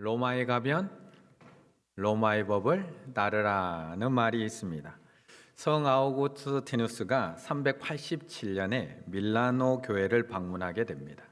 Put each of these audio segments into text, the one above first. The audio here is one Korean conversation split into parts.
로마에 가면 로마의 법을 따르라는 말이 있습니다. 성 아우구스티누스가 387년에 밀라노 교회를 방문하게 됩니다.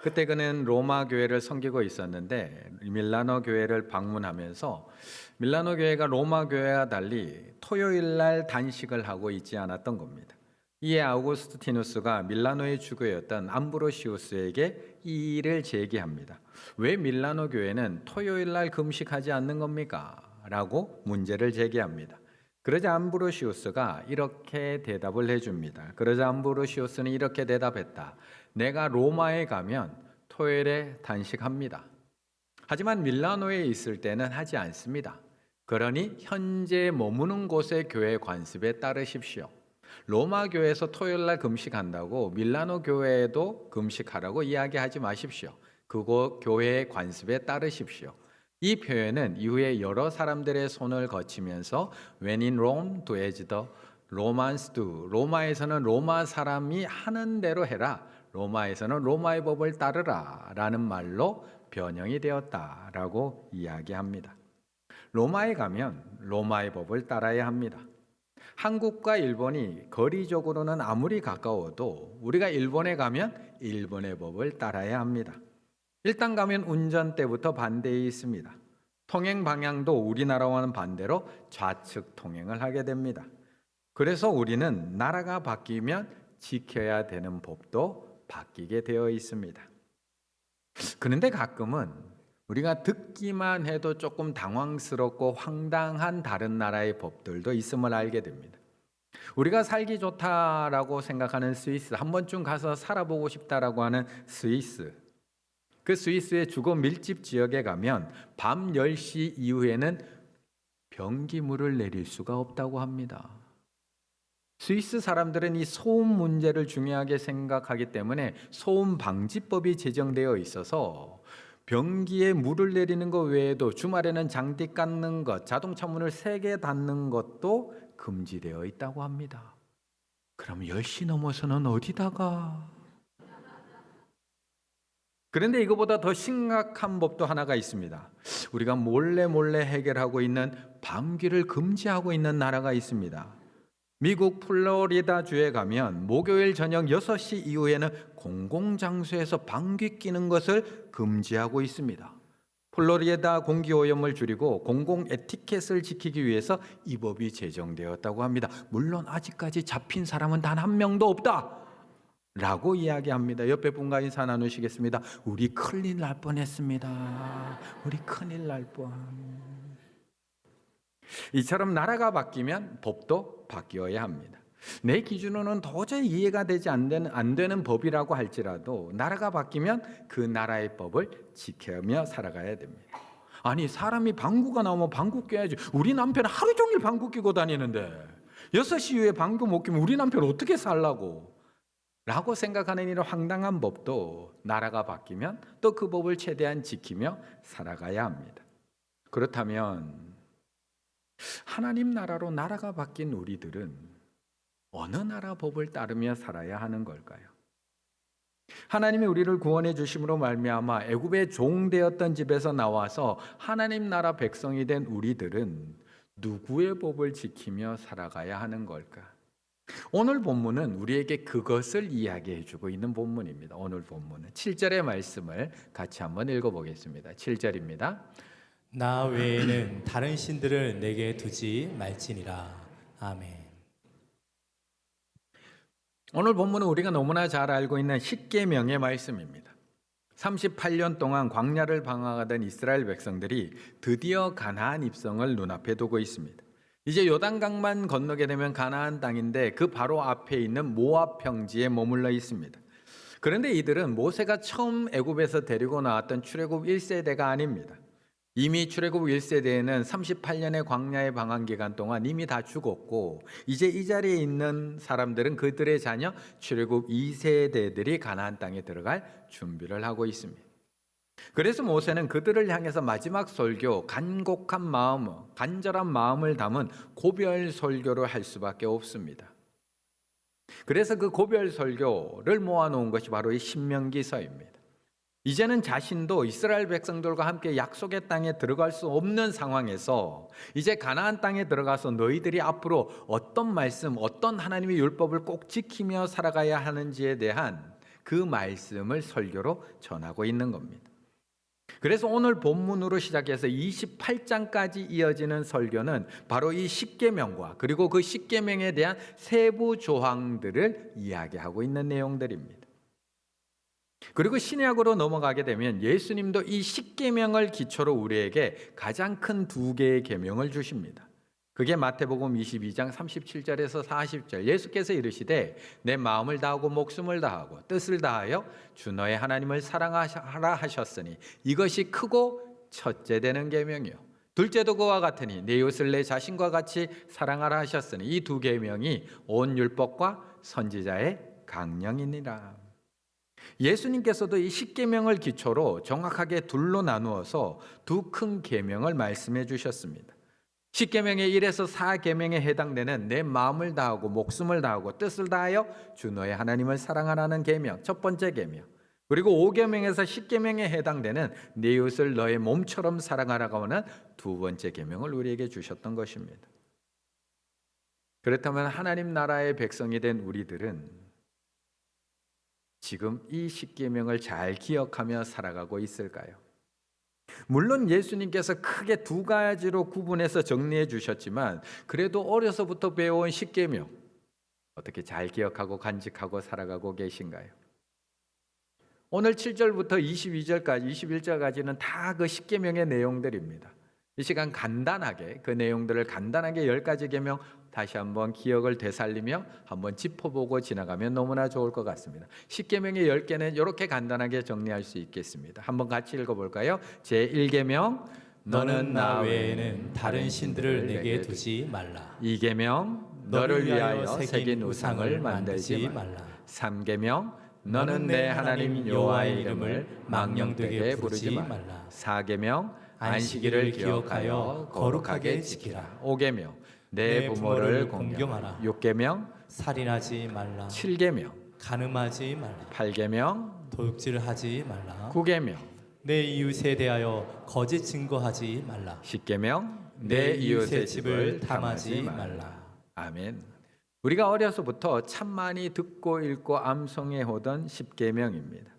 그때 그는 로마 교회를 섬기고 있었는데 밀라노 교회를 방문하면서 밀라노 교회가 로마 교회와 달리 토요일 날 단식을 하고 있지 않았던 겁니다. 이에 아우구스티누스가 밀라노의 주교였던 암브로시우스에게 이 일을 제기합니다. 왜 밀라노 교회는 토요일 날 금식하지 않는 겁니까? 라고 문제를 제기합니다. 그러자 암브로시우스가 이렇게 대답을 해줍니다. 그러자 암브로시우스는 이렇게 대답했다. 내가 로마에 가면 토요일에 단식합니다. 하지만 밀라노에 있을 때는 하지 않습니다. 그러니 현재 머무는 곳의 교회 관습에 따르십시오. 로마 교회에서 토요일 날 금식한다고 밀라노 교회에도 금식하라고 이야기하지 마십시오. 그곳 교회의 관습에 따르십시오. 이 표현은 이후에 여러 사람들의 손을 거치면서 When in Rome, do as the Romans do. 로마에서는 로마 사람이 하는 대로 해라. 로마에서는 로마의 법을 따르라. 라는 말로 변형이 되었다라고 이야기합니다. 로마에 가면 로마의 법을 따라야 합니다. 한국과 일본이 거리적으로는 아무리 가까워도 우리가 일본에 가면 일본의 법을 따라야 합니다. 일단 가면 운전대부터 반대에 있습니다. 통행 방향도 우리나라와는 반대로 좌측 통행을 하게 됩니다. 그래서 우리는 나라가 바뀌면 지켜야 되는 법도 바뀌게 되어 있습니다. 그런데 가끔은 우리가 듣기만 해도 조금 당황스럽고 황당한 다른 나라의 법들도 있음을 알게 됩니다. 우리가 살기 좋다라고 생각하는 스위스, 한 번쯤 가서 살아보고 싶다라고 하는 스위스, 그 스위스의 주거 밀집 지역에 가면 밤 10시 이후에는 변기물을 내릴 수가 없다고 합니다. 스위스 사람들은 이 소음 문제를 중요하게 생각하기 때문에 소음 방지법이 제정되어 있어서 변기에 물을 내리는 것 외에도 주말에는 장디 깎는 것, 자동차 문을 3개 닫는 것도 금지되어 있다고 합니다. 그럼 10시 넘어서는 어디다가? 그런데 이거보다 더 심각한 법도 하나가 있습니다. 우리가 몰래 해결하고 있는 방귀를 금지하고 있는 나라가 있습니다. 미국 플로리다 주에 가면 목요일 저녁 6시 이후에는 공공장소에서 방귀 뀌는 것을 금지하고 있습니다. 플로리다 공기오염을 줄이고 공공 에티켓을 지키기 위해서 이 법이 제정되었다고 합니다. 물론 아직까지 잡힌 사람은 단 한 명도 없다 라고 이야기합니다. 옆에 분과 인사 나누시겠습니다. 우리 큰일 날 뻔했습니다. 우리 큰일 날 뻔. 이처럼 나라가 바뀌면 법도 바뀌어야 합니다. 내 기준으로는 도저히 이해가 되지 안 되는 법이라고 할지라도 나라가 바뀌면 그 나라의 법을 지키며 살아가야 됩니다. 아니, 사람이 방구가 나오면 방구 껴야지. 우리 남편은 하루 종일 방구 끼고 다니는데 6시 이후에 방구 못 끼면 우리 남편 어떻게 살라고? 라고 생각하는 이런 황당한 법도 나라가 바뀌면 또 그 법을 최대한 지키며 살아가야 합니다. 그렇다면 하나님 나라로 나라가 바뀐 우리들은 어느 나라 법을 따르며 살아야 하는 걸까요? 하나님이 우리를 구원해 주심으로 말미암아 애굽의 종되었던 집에서 나와서 하나님 나라 백성이 된 우리들은 누구의 법을 지키며 살아가야 하는 걸까? 오늘 본문은 우리에게 그것을 이야기해 주고 있는 본문입니다. 오늘 본문은 7절의 말씀을 같이 한번 읽어보겠습니다. 7절입니다. 나 외에는 다른 신들을 내게 두지 말지니라. 아멘. 오늘 본문은 우리가 너무나 잘 알고 있는 십계명의 말씀입니다. 38년 동안 광야를 방황하던 이스라엘 백성들이 드디어 가나안 입성을 눈앞에 두고 있습니다. 이제 요단강만 건너게 되면 가나안 땅인데 그 바로 앞에 있는 모압 평지에 머물러 있습니다. 그런데 이들은 모세가 처음 애굽에서 데리고 나왔던 출애굽 1세대가 아닙니다. 이미 출애굽 1세대에는 38년의 광야의 방황 기간 동안 이미 다 죽었고 이제 이 자리에 있는 사람들은 그들의 자녀 출애굽 2세대들이 가나안 땅에 들어갈 준비를 하고 있습니다. 그래서 모세는 그들을 향해서 마지막 설교, 간절한 마음을 담은 고별 설교를 할 수밖에 없습니다. 그래서 그 고별 설교를 모아놓은 것이 바로 이 신명기서입니다. 이제는 자신도 이스라엘 백성들과 함께 약속의 땅에 들어갈 수 없는 상황에서 이제 가나안 땅에 들어가서 너희들이 앞으로 어떤 말씀, 어떤 하나님의 율법을 꼭 지키며 살아가야 하는지에 대한 그 말씀을 설교로 전하고 있는 겁니다. 그래서 오늘 본문으로 시작해서 28장까지 이어지는 설교는 바로 이 십계명과 그리고 그 십계명에 대한 세부 조항들을 이야기하고 있는 내용들입니다. 그리고 신약으로 넘어가게 되면 예수님도 이 십계명을 기초로 우리에게 가장 큰 두 개의 계명을 주십니다. 그게 마태복음 22장 37절에서 40절. 예수께서 이르시되 내 마음을 다하고 목숨을 다하고 뜻을 다하여 주 너의 하나님을 사랑하라 하셨으니 이것이 크고 첫째 되는 계명이요 둘째도 그와 같으니 내 이웃을 내 자신과 같이 사랑하라 하셨으니 이 두 계명이 온 율법과 선지자의 강령이니라. 예수님께서도 이 십계명을 기초로 정확하게 둘로 나누어서 두 큰 계명을 말씀해 주셨습니다. 십계명의 1에서 4계명에 해당되는 내 마음을 다하고 목숨을 다하고 뜻을 다하여 주 너의 하나님을 사랑하라는 계명, 첫 번째 계명. 그리고 5계명에서 10계명에 해당되는 내 이웃을 너의 몸처럼 사랑하라고 하는 두 번째 계명을 우리에게 주셨던 것입니다. 그렇다면 하나님 나라의 백성이 된 우리들은 지금 이 십계명을 잘 기억하며 살아가고 있을까요? 물론 예수님께서 크게 두 가지로 구분해서 정리해 주셨지만 그래도 어려서부터 배워온 십계명 어떻게 잘 기억하고 간직하고 살아가고 계신가요? 오늘 7절부터 22절까지 21절까지는 다 그 십계명의 내용들입니다. 이 시간 간단하게 그 내용들을 간단하게 10가지 계명 다시 한번 기억을 되살리며 한번 짚어보고 지나가면 너무나 좋을 것 같습니다. 십계명의 10개는 이렇게 간단하게 정리할 수 있겠습니다. 한번 같이 읽어볼까요? 제1계명 너는 나 외에는 다른 신들을 내게 두지 말라. 2계명 너를 위하여 새긴 우상을 만들지 말라. 3계명 너는 내 하나님 여호와의 이름을 망령되게 부르지 말라. 4계명 안식일을 기억하여 거룩하게 지키라. 5계명 내 부모를 공경하라. 6계명 살인하지 말라. 7계명 간음하지 말라. 8계명 도둑질하지 말라. 9계명 내 이웃에 대하여 거짓 증거하지 말라. 10계명 내 이웃의 집을 탐하지 말라. 아멘. 우리가 어려서부터 참 많이 듣고 읽고 암송해 오던 십계명입니다.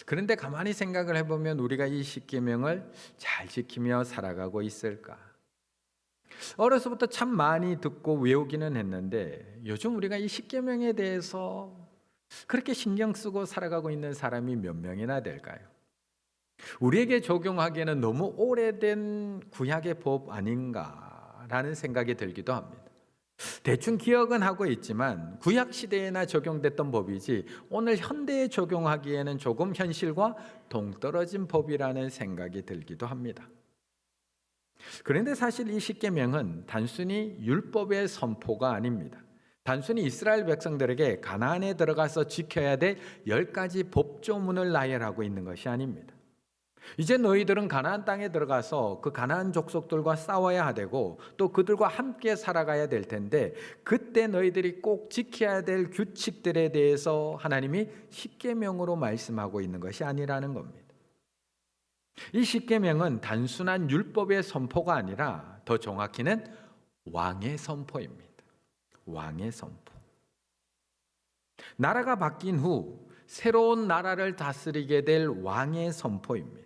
그런데 가만히 생각을 해보면 우리가 이 십계명을 잘 지키며 살아가고 있을까? 어려서부터 참 많이 듣고 외우기는 했는데 요즘 우리가 이 십계명에 대해서 그렇게 신경 쓰고 살아가고 있는 사람이 몇 명이나 될까요? 우리에게 적용하기에는 너무 오래된 구약의 법 아닌가라는 생각이 들기도 합니다. 대충 기억은 하고 있지만 구약 시대에나 적용됐던 법이지 오늘 현대에 적용하기에는 조금 현실과 동떨어진 법이라는 생각이 들기도 합니다. 그런데 사실 이 십계명은 단순히 율법의 선포가 아닙니다. 단순히 이스라엘 백성들에게 가나안에 들어가서 지켜야 될 10가지 법조문을 나열하고 있는 것이 아닙니다. 이제 너희들은 가나안 땅에 들어가서 그 가나안 족속들과 싸워야 되고 또 그들과 함께 살아가야 될 텐데 그때 너희들이 꼭 지켜야 될 규칙들에 대해서 하나님이 십계명으로 말씀하고 있는 것이 아니라는 겁니다. 이 십계명은 단순한 율법의 선포가 아니라 더 정확히는 왕의 선포입니다. 왕의 선포. 나라가 바뀐 후 새로운 나라를 다스리게 될 왕의 선포입니다.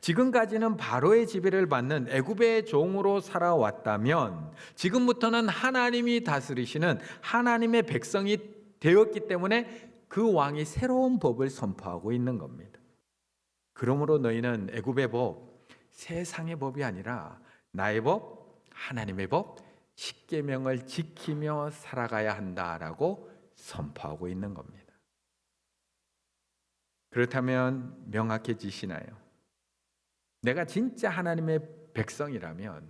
지금까지는 바로의 지배를 받는 애굽의 종으로 살아왔다면 지금부터는 하나님이 다스리시는 하나님의 백성이 되었기 때문에 그 왕이 새로운 법을 선포하고 있는 겁니다. 그러므로 너희는 애굽의 법, 세상의 법이 아니라 나의 법, 하나님의 법, 십계명을 지키며 살아가야 한다라고 선포하고 있는 겁니다. 그렇다면 명확해지시나요? 내가 진짜 하나님의 백성이라면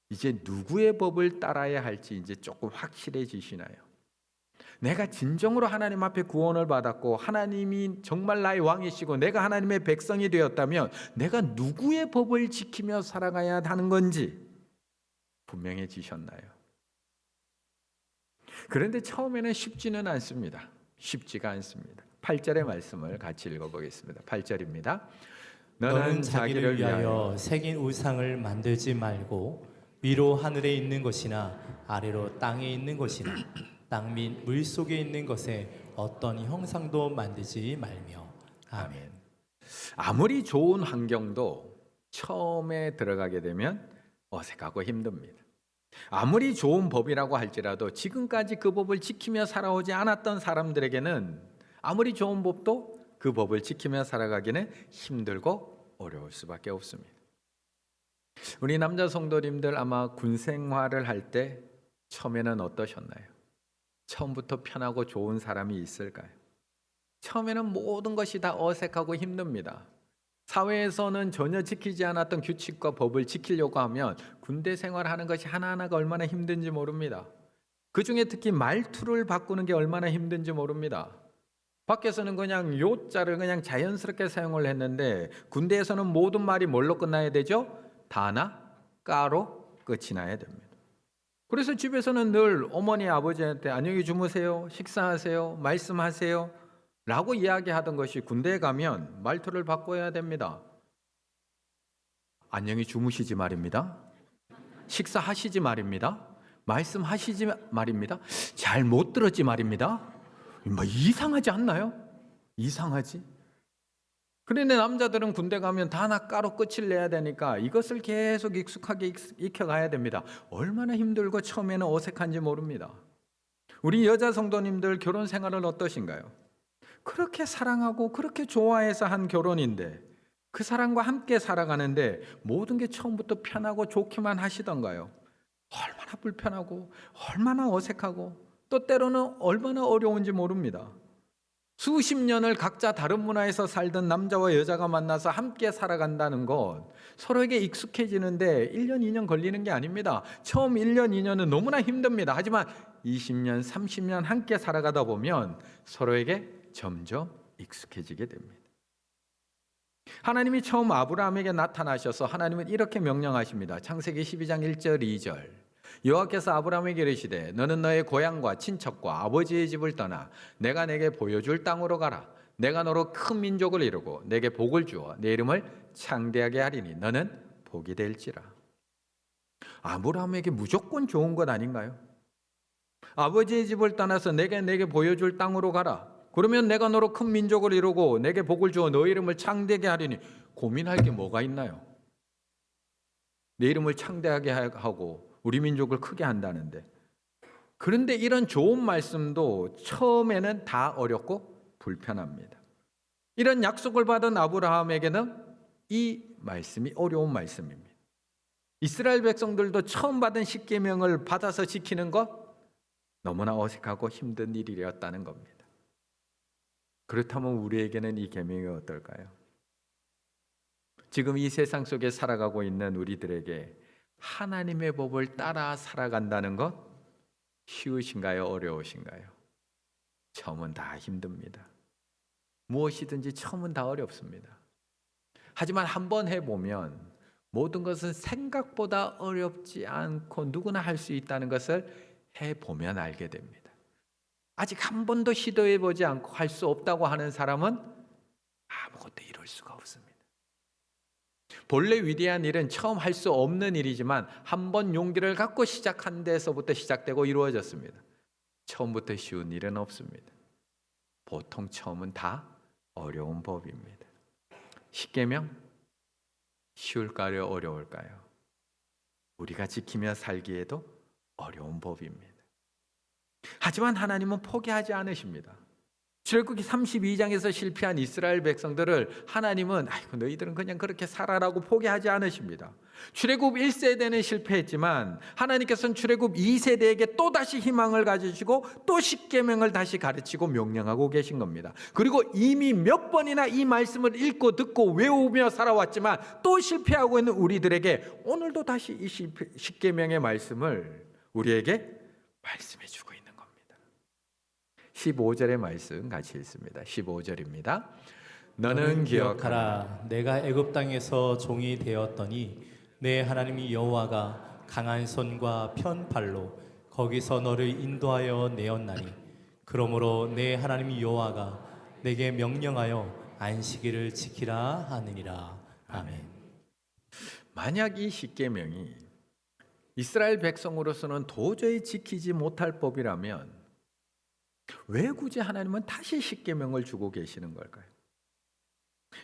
이제 누구의 법을 따라야 할지 이제 조금 확실해지시나요? 내가 진정으로 하나님 앞에 구원을 받았고 하나님이 정말 나의 왕이시고 내가 하나님의 백성이 되었다면 내가 누구의 법을 지키며 살아가야 하는 건지 분명해지셨나요? 그런데 처음에는 쉽지는 않습니다. 쉽지가 않습니다. 8절의 말씀을 같이 읽어보겠습니다. 8절입니다. 너는 자기를 위하여 새긴 우상을 만들지 말고 위로 하늘에 있는 것이나 아래로 땅에 있는 것이나 땅 및 물 속에 있는 것에 어떤 형상도 만들지 말며. 아멘. 아무리 좋은 환경도 처음에 들어가게 되면 어색하고 힘듭니다. 아무리 좋은 법이라고 할지라도 지금까지 그 법을 지키며 살아오지 않았던 사람들에게는 아무리 좋은 법도 그 법을 지키며 살아가기는 힘들고 어려울 수밖에 없습니다. 우리 남자 성도님들 아마 군 생활을 할 때 처음에는 어떠셨나요? 처음부터 편하고 좋은 사람이 있을까요? 처음에는 모든 것이 다 어색하고 힘듭니다. 사회에서는 전혀 지키지 않았던 규칙과 법을 지키려고 하면 군대 생활하는 것이 하나하나가 얼마나 힘든지 모릅니다. 그 중에 특히 말투를 바꾸는 게 얼마나 힘든지 모릅니다. 밖에서는 그냥 요자를 그냥 자연스럽게 사용을 했는데 군대에서는 모든 말이 뭘로 끝나야 되죠? 다나, 까로 끝이 나야 됩니다. 그래서 집에서는 늘 어머니 아버지한테 안녕히 주무세요, 식사하세요, 말씀하세요 라고 이야기하던 것이 군대에 가면 말투를 바꿔야 됩니다. 안녕히 주무시지 말입니다. 식사하시지 말입니다. 말씀하시지 말입니다. 잘 못 들었지 말입니다. 뭐 이상하지 않나요? 이상하지? 그런데 남자들은 군대 가면 다나 까로 끝을 내야 되니까 이것을 계속 익숙하게 익혀가야 됩니다. 얼마나 힘들고 처음에는 어색한지 모릅니다. 우리 여자 성도님들 결혼 생활은 어떠신가요? 그렇게 사랑하고 그렇게 좋아해서 한 결혼인데 그 사람과 함께 살아가는데 모든 게 처음부터 편하고 좋기만 하시던가요? 얼마나 불편하고 얼마나 어색하고 또 때로는 얼마나 어려운지 모릅니다. 수십 년을 각자 다른 문화에서 살던 남자와 여자가 만나서 함께 살아간다는 것 서로에게 익숙해지는데 1년, 2년 걸리는 게 아닙니다. 처음 1년, 2년은 너무나 힘듭니다. 하지만 20년, 30년 함께 살아가다 보면 서로에게 점점 익숙해지게 됩니다. 하나님이 처음 아브라함에게 나타나셔서 하나님은 이렇게 명령하십니다. 창세기 12장 1절 2절 여호와께서 아브라함에게 이르시되 너는 너의 고향과 친척과 아버지의 집을 떠나 내가 내게 보여줄 땅으로 가라. 내가 너로 큰 민족을 이루고 내게 복을 주어 내 이름을 창대하게 하리니 너는 복이 될지라. 아브라함에게 무조건 좋은 것 아닌가요? 아버지의 집을 떠나서 내게 보여줄 땅으로 가라. 그러면 내가 너로 큰 민족을 이루고 내게 복을 주어 너 이름을 창대하게 하리니 고민할 게 뭐가 있나요? 내 이름을 창대하게 하고 우리 민족을 크게 한다는데. 그런데 이런 좋은 말씀도 처음에는 다 어렵고 불편합니다. 이런 약속을 받은 아브라함에게는 이 말씀이 어려운 말씀입니다. 이스라엘 백성들도 처음 받은 십계명을 받아서 지키는 것 너무나 어색하고 힘든 일이었다는 겁니다. 그렇다면 우리에게는 이 계명이 어떨까요? 지금 이 세상 속에 살아가고 있는 우리들에게 하나님의 법을 따라 살아간다는 것 쉬우신가요? 어려우신가요? 처음은 다 힘듭니다. 무엇이든지 처음은 다 어렵습니다. 하지만 한번 해보면 모든 것은 생각보다 어렵지 않고 누구나 할 수 있다는 것을 해보면 알게 됩니다. 아직 한 번도 시도해보지 않고 할 수 없다고 하는 사람은 아무것도 이룰 수가 없습니다. 본래 위대한 일은 처음 할 수 없는 일이지만 한 번 용기를 갖고 시작한 데서부터 시작되고 이루어졌습니다. 처음부터 쉬운 일은 없습니다. 보통 처음은 다 어려운 법입니다. 십계명 쉬울까요? 어려울까요? 우리가 지키며 살기에도 어려운 법입니다. 하지만 하나님은 포기하지 않으십니다. 출애굽기 32장에서 실패한 이스라엘 백성들을 하나님은 아이고 너희들은 그냥 그렇게 살아라고 포기하지 않으십니다. 출애굽 1세대는 실패했지만 하나님께서는 출애굽 2세대에게 또다시 희망을 가지시고 또 십계명을 다시 가르치고 명령하고 계신 겁니다. 그리고 이미 몇 번이나 이 말씀을 읽고 듣고 외우며 살아왔지만 또 실패하고 있는 우리들에게 오늘도 다시 이 십계명의 말씀을 우리에게 말씀해 주고 있는 15절의 말씀 같이 읽습니다. 15절입니다. 너는 기억하라. 내가 애굽 땅에서 종이 되었더니 내 하나님 여호와가 강한 손과 편 팔로 거기서 너를 인도하여 내었나니 그러므로 내 하나님 여호와가 내게 명령하여 안식일을 지키라 하느니라. 아멘. 만약 이 십계명이 이스라엘 백성으로서는 도저히 지키지 못할 법이라면 왜 굳이 하나님은 다시 십계명을 주고 계시는 걸까요?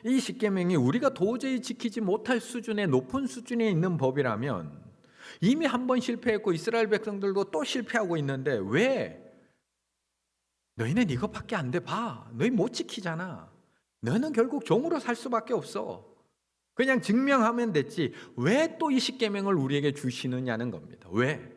이 십계명이 우리가 도저히 지키지 못할 수준의 높은 수준에 있는 법이라면 이미 한 번 실패했고 이스라엘 백성들도 또 실패하고 있는데 왜 너희는 이것밖에 안 돼 봐. 너희 못 지키잖아. 너는 결국 종으로 살 수밖에 없어. 그냥 증명하면 됐지. 왜 또 이 십계명을 우리에게 주시느냐는 겁니다. 왜?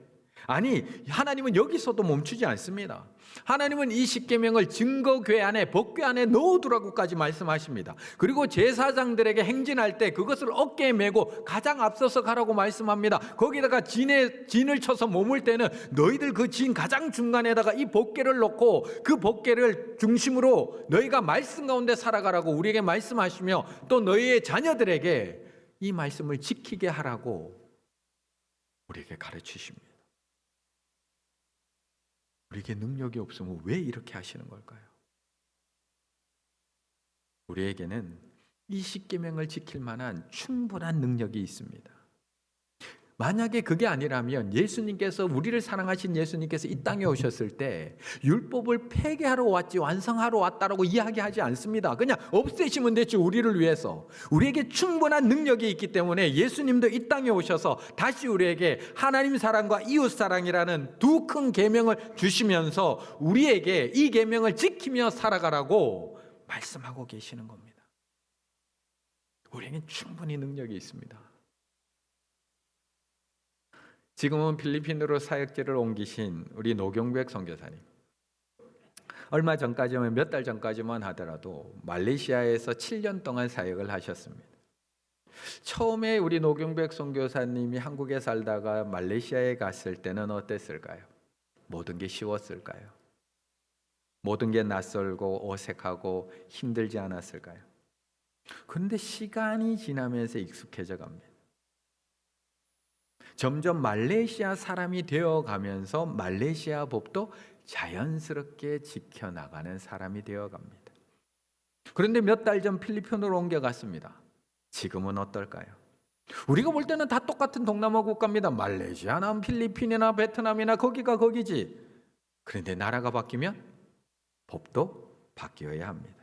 아니, 하나님은 여기서도 멈추지 않습니다. 하나님은 이 십계명을 증거궤 안에, 법궤 안에 넣어두라고까지 말씀하십니다. 그리고 제사장들에게 행진할 때 그것을 어깨에 메고 가장 앞서서 가라고 말씀합니다. 거기다가 진을 쳐서 머물 때는 너희들 그 진 가장 중간에다가 이 법궤를 놓고 그 법궤를 중심으로 너희가 말씀 가운데 살아가라고 우리에게 말씀하시며 또 너희의 자녀들에게 이 말씀을 지키게 하라고 우리에게 가르치십니다. 우리에게 능력이 없으면 왜 이렇게 하시는 걸까요? 우리에게는 이 십계명을 지킬 만한 충분한 능력이 있습니다. 만약에 그게 아니라면 예수님께서 우리를 사랑하신 예수님께서 이 땅에 오셨을 때 율법을 폐기하러 왔지 완성하러 왔다라고 이야기하지 않습니다. 그냥 없애시면 됐지. 우리를 위해서 우리에게 충분한 능력이 있기 때문에 예수님도 이 땅에 오셔서 다시 우리에게 하나님 사랑과 이웃 사랑이라는 두 큰 계명을 주시면서 우리에게 이 계명을 지키며 살아가라고 말씀하고 계시는 겁니다. 우리에겐 충분히 능력이 있습니다. 지금은 필리핀으로 사역지를 옮기신 우리 노경백 선교사님, 얼마 전까지만 몇 달 전까지만 하더라도 말레이시아에서 7년 동안 사역을 하셨습니다. 처음에 우리 노경백 선교사님이 한국에 살다가 말레이시아에 갔을 때는 어땠을까요? 모든 게 쉬웠을까요? 모든 게 낯설고 어색하고 힘들지 않았을까요? 그런데 시간이 지나면서 익숙해져 갑니다. 점점 말레이시아 사람이 되어가면서 말레이시아 법도 자연스럽게 지켜나가는 사람이 되어갑니다. 그런데 몇 달 전 필리핀으로 옮겨갔습니다. 지금은 어떨까요? 우리가 볼 때는 다 똑같은 동남아 국가입니다. 말레이시아나 필리핀이나 베트남이나 거기가 거기지. 그런데 나라가 바뀌면 법도 바뀌어야 합니다.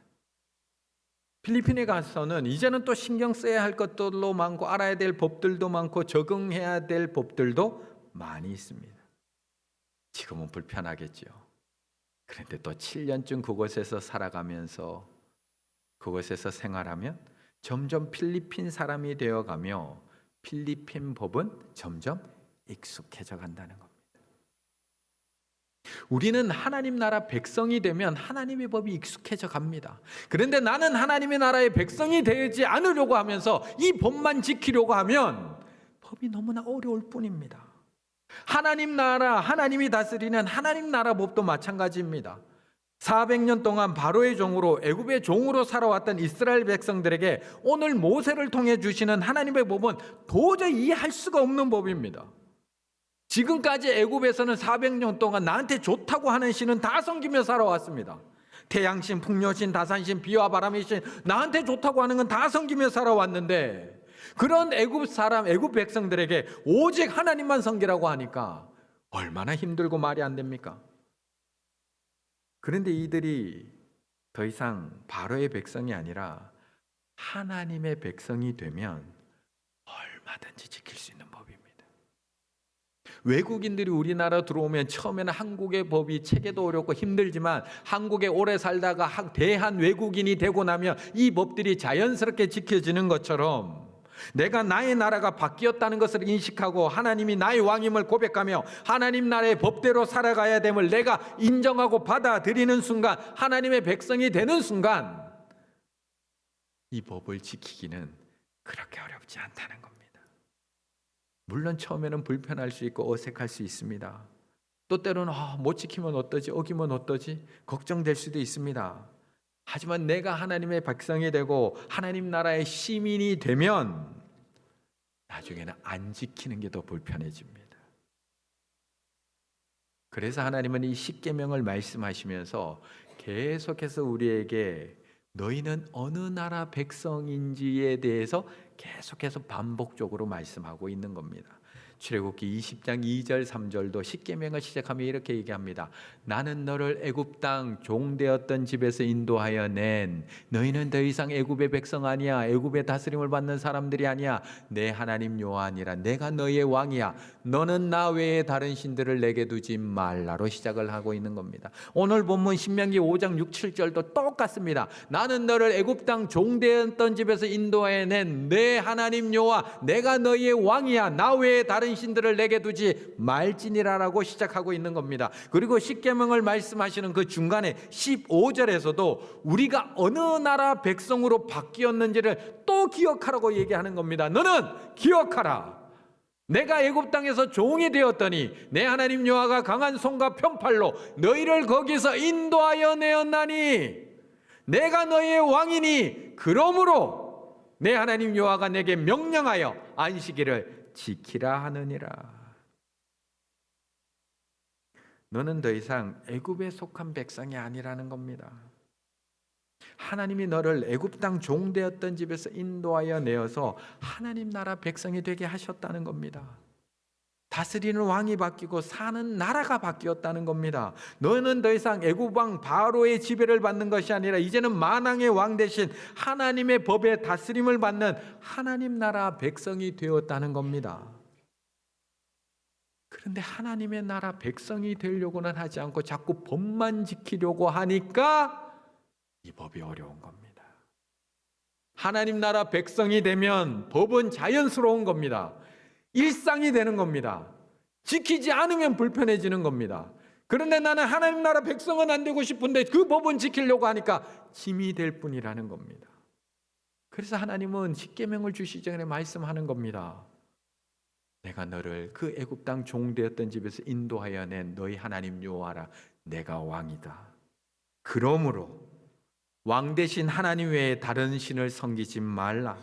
필리핀에 가서는 이제는 또 신경 써야 할 것들도 많고 알아야 될 법들도 많고 적응해야 될 법들도 많이 있습니다. 지금은 불편하겠죠. 그런데 또 7년쯤 그곳에서 살아가면서 그곳에서 생활하면 점점 필리핀 사람이 되어가며 필리핀 법은 점점 익숙해져 간다는 겁니다. 우리는 하나님 나라 백성이 되면 하나님의 법이 익숙해져 갑니다. 그런데 나는 하나님의 나라의 백성이 되지 않으려고 하면서 이 법만 지키려고 하면 법이 너무나 어려울 뿐입니다. 하나님 나라, 하나님이 다스리는 하나님 나라 법도 마찬가지입니다. 400년 동안 바로의 종으로 애굽의 종으로 살아왔던 이스라엘 백성들에게 오늘 모세를 통해 주시는 하나님의 법은 도저히 이해할 수가 없는 법입니다. 지금까지 애굽에서는 400년 동안 나한테 좋다고 하는 신은 다 섬기며 살아왔습니다. 태양신, 풍요신, 다산신, 비와 바람의 신, 나한테 좋다고 하는 건 다 섬기며 살아왔는데 그런 애굽 사람, 애굽 백성들에게 오직 하나님만 섬기라고 하니까 얼마나 힘들고 말이 안 됩니까? 그런데 이들이 더 이상 바로의 백성이 아니라 하나님의 백성이 되면 얼마든지 지킬 수 있는 법입니다. 외국인들이 우리나라 들어오면 처음에는 한국의 법이 체계도 어렵고 힘들지만 한국에 오래 살다가 대한 외국인이 되고 나면 이 법들이 자연스럽게 지켜지는 것처럼 내가 나의 나라가 바뀌었다는 것을 인식하고 하나님이 나의 왕임을 고백하며 하나님 나라의 법대로 살아가야 됨을 내가 인정하고 받아들이는 순간, 하나님의 백성이 되는 순간 이 법을 지키기는 그렇게 어렵지 않다는 겁니다. 물론 처음에는 불편할 수 있고 어색할 수 있습니다. 또 때로는 못 지키면 어떠지? 어기면 어떠지? 걱정될 수도 있습니다. 하지만 내가 하나님의 백성이 되고 하나님 나라의 시민이 되면 나중에는 안 지키는 게 더 불편해집니다. 그래서 하나님은 이 십계명을 말씀하시면서 계속해서 우리에게 너희는 어느 나라 백성인지에 대해서 계속해서 반복적으로 말씀하고 있는 겁니다. 출애굽기 20장 2절 3절도 십계명을 시작하며 이렇게 얘기합니다. 나는 너를 애굽 땅 종되었던 집에서 인도하여 낸 너희는 더 이상 애굽의 백성 아니야. 애굽의 다스림을 받는 사람들이 아니야. 내 하나님 여호와니라. 내가 너희의 왕이야. 너는 나 외에 다른 신들을 내게 두지 말라로 시작을 하고 있는 겁니다. 오늘 본문 신명기 5장 6, 7절도 똑같습니다. 나는 너를 애굽 땅 종되었던 집에서 인도하여 낸 내 하나님 여호와 내가 너희의 왕이야. 나 외에 다른 신들을 내게 두지 말지니라라고 시작하고 있는 겁니다. 그리고 십계명을 말씀하시는 그 중간에 15절에서도 우리가 어느 나라 백성으로 바뀌었는지를 또 기억하라고 얘기하는 겁니다. 너는 기억하라. 내가 애굽 땅에서 종이 되었더니 내 하나님 여호와가 강한 손과 편팔로 너희를 거기서 인도하여 내었나니 내가 너희의 왕이니 그러므로 내 하나님 여호와가 내게 명령하여 안식일을 지키라 하느니라. 너는 더 이상 애굽에 속한 백성이 아니라는 겁니다. 하나님이 너를 애굽 땅 종되었던 집에서 인도하여 내어서 하나님 나라 백성이 되게 하셨다는 겁니다. 다스리는 왕이 바뀌고 사는 나라가 바뀌었다는 겁니다. 너는 더 이상 애굽 왕 바로의 지배를 받는 것이 아니라 이제는 만왕의 왕 대신 하나님의 법에 다스림을 받는 하나님 나라 백성이 되었다는 겁니다. 그런데 하나님의 나라 백성이 되려고는 하지 않고 자꾸 법만 지키려고 하니까 이 법이 어려운 겁니다. 하나님 나라 백성이 되면 법은 자연스러운 겁니다. 일상이 되는 겁니다. 지키지 않으면 불편해지는 겁니다. 그런데 나는 하나님 나라 백성은 안 되고 싶은데 그 법은 지키려고 하니까 짐이 될 뿐이라는 겁니다. 그래서 하나님은 십계명을 주시기 전에 말씀하는 겁니다. 내가 너를 그 애굽 땅 종되었던 집에서 인도하여 낸 너희 하나님 여호와라. 내가 왕이다. 그러므로 왕 대신 하나님 외에 다른 신을 섬기지 말라.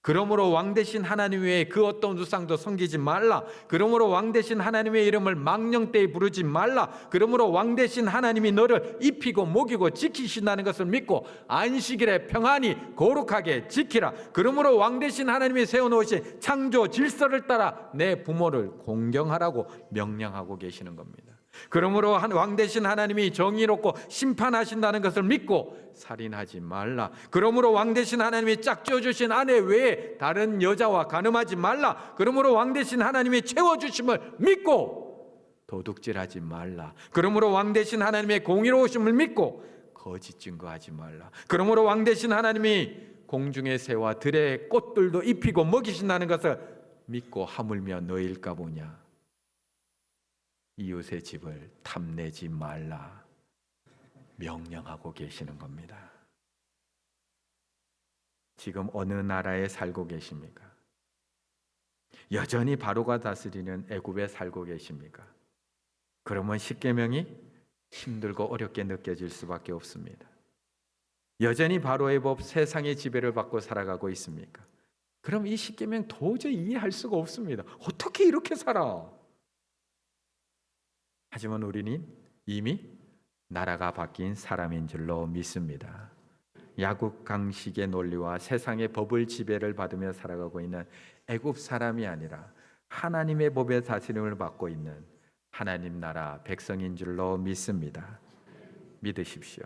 그러므로 왕 대신 하나님 외에 그 어떤 우상도 섬기지 말라. 그러므로 왕 대신 하나님의 이름을 망령되이 부르지 말라. 그러므로 왕 대신 하나님이 너를 입히고 먹이고 지키신다는 것을 믿고 안식일에 평안히 거룩하게 지키라. 그러므로 왕 대신 하나님이 세워놓으신 창조 질서를 따라 내 부모를 공경하라고 명령하고 계시는 겁니다. 그러므로 왕 대신 하나님이 정의롭고 심판하신다는 것을 믿고 살인하지 말라. 그러므로 왕 대신 하나님이 짝지어 주신 아내 외에 다른 여자와 간음하지 말라. 그러므로 왕 대신 하나님이 채워주심을 믿고 도둑질하지 말라. 그러므로 왕 대신 하나님의 공의로우심을 믿고 거짓 증거하지 말라. 그러므로 왕 대신 하나님이 공중의 새와 들의 꽃들도 입히고 먹이신다는 것을 믿고 하물며 너일까 보냐. 이웃의 집을 탐내지 말라 명령하고 계시는 겁니다. 지금 어느 나라에 살고 계십니까? 여전히 바로가 다스리는 애굽에 살고 계십니까? 그러면 십계명이 힘들고 어렵게 느껴질 수밖에 없습니다. 여전히 바로의 법 세상의 지배를 받고 살아가고 있습니까? 그럼 이 십계명 도저히 이해할 수가 없습니다. 어떻게 이렇게 살아? 하지만 우리는 이미 나라가 바뀐 사람인 줄로 믿습니다. 야국 강식의 논리와 세상의 법을 지배를 받으며 살아가고 있는 애굽 사람이 아니라 하나님의 법의 다스림을 받고 있는 하나님 나라 백성인 줄로 믿습니다. 믿으십시오.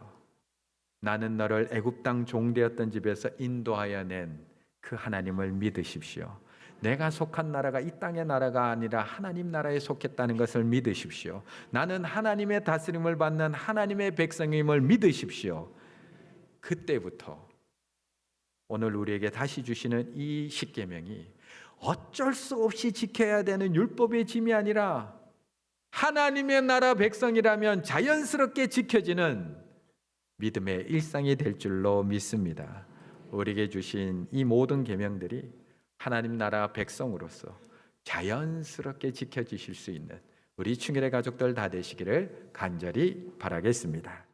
나는 너를 애굽 땅 종되었던 집에서 인도하여 낸 그 하나님을 믿으십시오. 내가 속한 나라가 이 땅의 나라가 아니라 하나님 나라에 속했다는 것을 믿으십시오. 나는 하나님의 다스림을 받는 하나님의 백성임을 믿으십시오. 그때부터 오늘 우리에게 다시 주시는 이 십계명이 어쩔 수 없이 지켜야 되는 율법의 짐이 아니라 하나님의 나라 백성이라면 자연스럽게 지켜지는 믿음의 일상이 될 줄로 믿습니다. 우리에게 주신 이 모든 계명들이 하나님 나라 백성으로서 자연스럽게 지켜지실 수 있는 우리 충일의 가족들 다 되시기를 간절히 바라겠습니다.